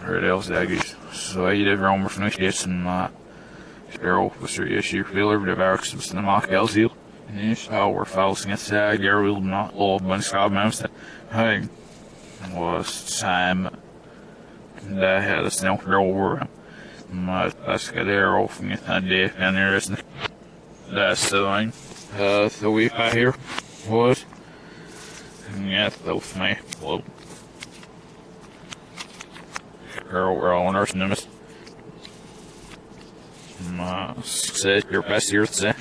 Herdels daggers. Så I det romer från det som Sparrow på seriösa spelare det verkar som mark Elsil. Nyss har falskt att säga jag vill not lov men ska memsta. Hej. Was Sam det hade snart över. Men jag ska där och finna det and there is that's the line. The week I hear was yeah, those me. Well, girl, we're all on Earth nemes. Said your best years today.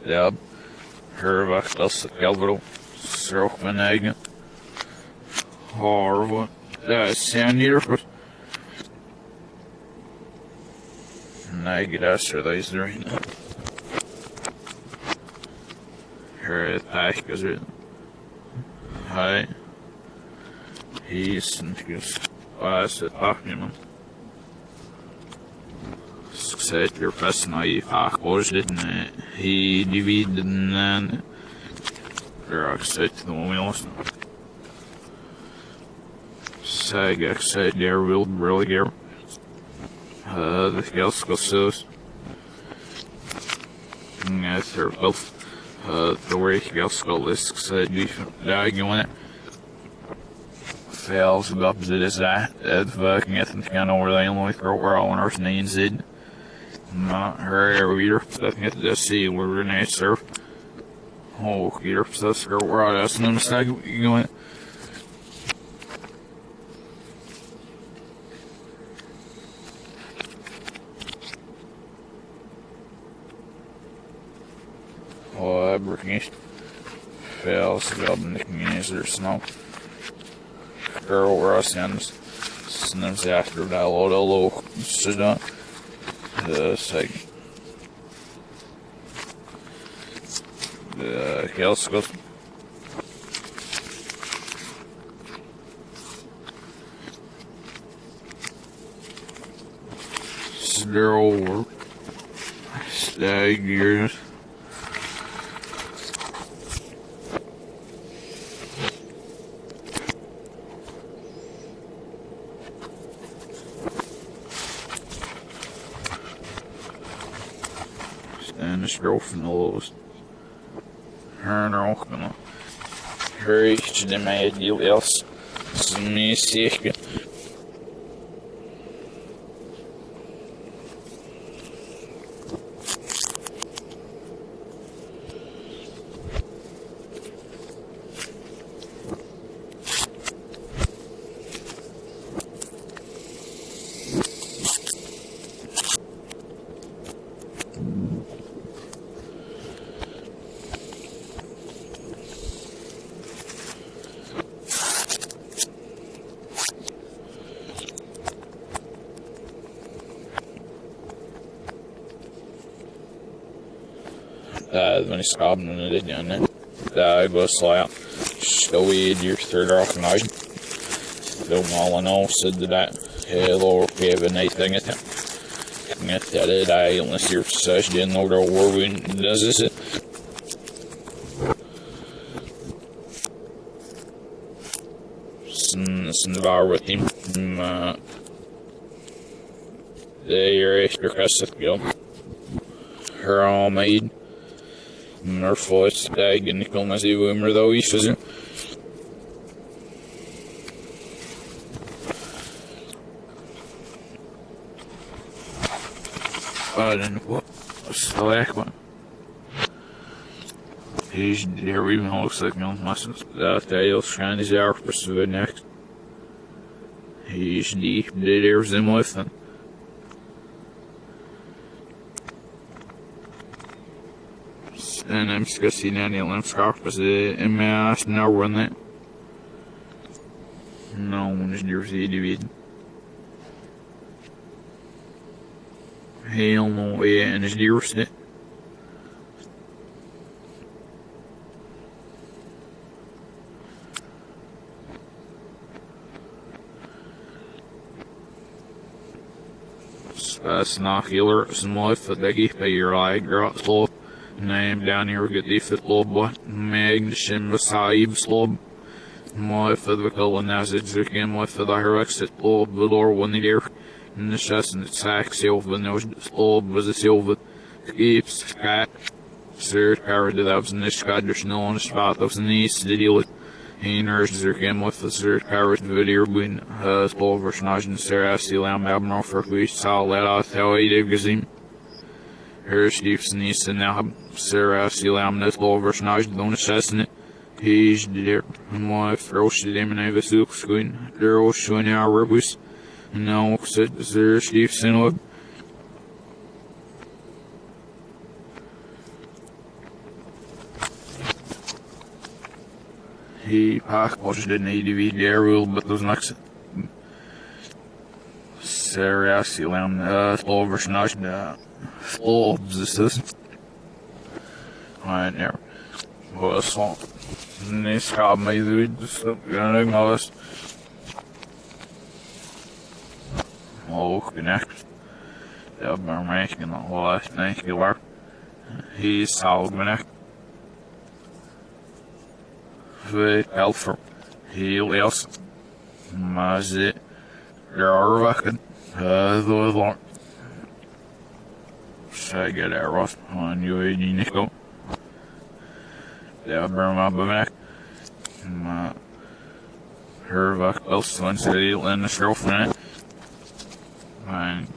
Yeah, her vaxlas Galvaro, Srockmanägen. Harvard, that's en year for. Nej, that's what they's doing. Her attack is it. Hi. He's just talking. Sätt your fastna I fackårsligt he divided and jag sett de måste säga said there will really get the girls go so yes they're both the way girls go list said you going it fails up as it is that fucking I think I know where they only throw where all on Earth needs it. Not her reader, so I can get to see where we're gonna surf. Oh, here, so that's where I asked them to you going. Oh, I'm working. Fails, job in the community, there's snow. Girl, where I send them after that low, sit down. Say the girls go zero staggers. And this girl from the lowest. Her and her uncle. Her each de mig deal else. Som ni säkert. When he's scobbing and it done it. I go slap. Still weed your third off night. Still all in all said that hello gave a nice thing at him. Get that it I unless you're such didn't know the war when does this it. Snvar with him. They're extra cusset go. Her all made. Mer får stegen i kommer sig ummer då visar sig. I don't know what slack one. He's there even looks like no muscles. That tail's trying his hour for the next. He's deep there's him with him. And I'm just gonna see Nanny and Scarf, but in my ass now run that. No one is near the division. Hell no way, and it's dearest it. Snack healer, some life that they give your eye, girl, slow. Name down here, get the fit lob, Mag, the Shin, Sahib, slob. موافق الناس كان موافق هرقس طلب بدور ونير نشاس نتساك سيلف بنوش طلب بز سيلف كيبس كات سير كارد ذابس نشكادرش نون شباطوس نيس ديلت هينرش زر كان موافق سير كارد فيديو بين طلب فرشناج نسير أسي لام أبنو فرقويش سال لا ثوي ديفجزيم هرش ديفس نيس نعب سير أسي لام نطلب فرشناج دون شاسن He's there. My frost them and I was look screen. They're all showing our rubbish. Now, said Sir Steve Sinwood. He packed was the native there rule, but those next. Sarah Silam, slow version of the slow of the system. Right there. Well, so. Ni ska mig ut så jag ringades. Och knäckt. Jag bara märker något vad jag tänker var. He saw me. För Alfred. He läs. Mas det är verkligen. Då var. Säger det rått. Han ju är ni nisko. Det var my back. Her else once I in the girlfriend. And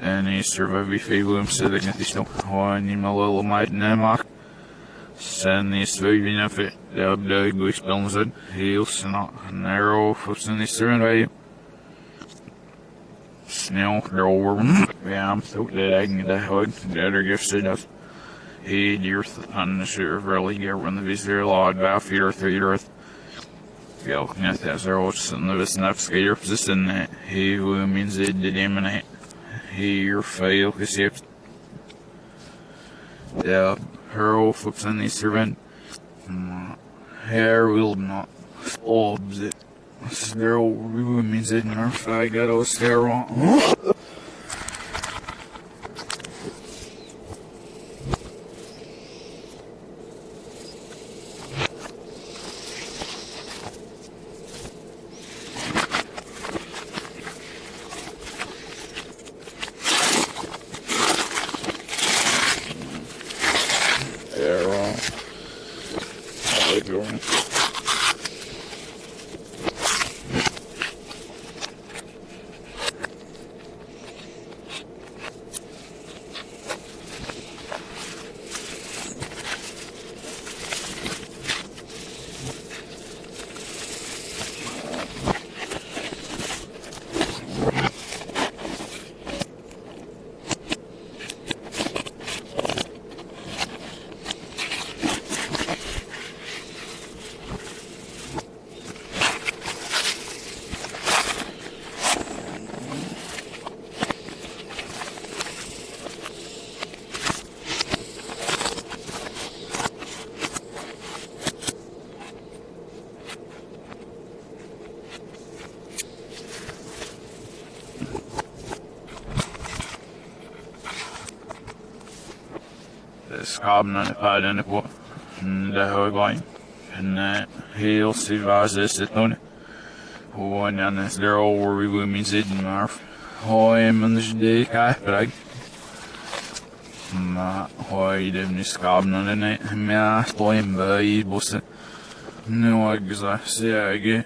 any survivor favor said against the snow. One in my little might nemak. Send these very benefit. The blood goes bones and heels not narrow for the survey. Snail, they're over. Yeah, I'm so glad I can get the hood. The other gifts enough. He dear on the sure really get when the visitor log about fear through earth. Go, yes, that's our old son of a snap skater position that he who means it did emanate. He your fail accepts. The hero flips on the servant. Hair will not obs it. There who means it in our fight got all stare on. Skabene på denne på. Det har jeg gått. Men helt civilisert nå. Og en annen der over i min siden med. Og en menneske det ikke er på deg. Og i den skabene denne. Men jeg står hjemme i bussen. Nå er jeg så sier jeg ikke.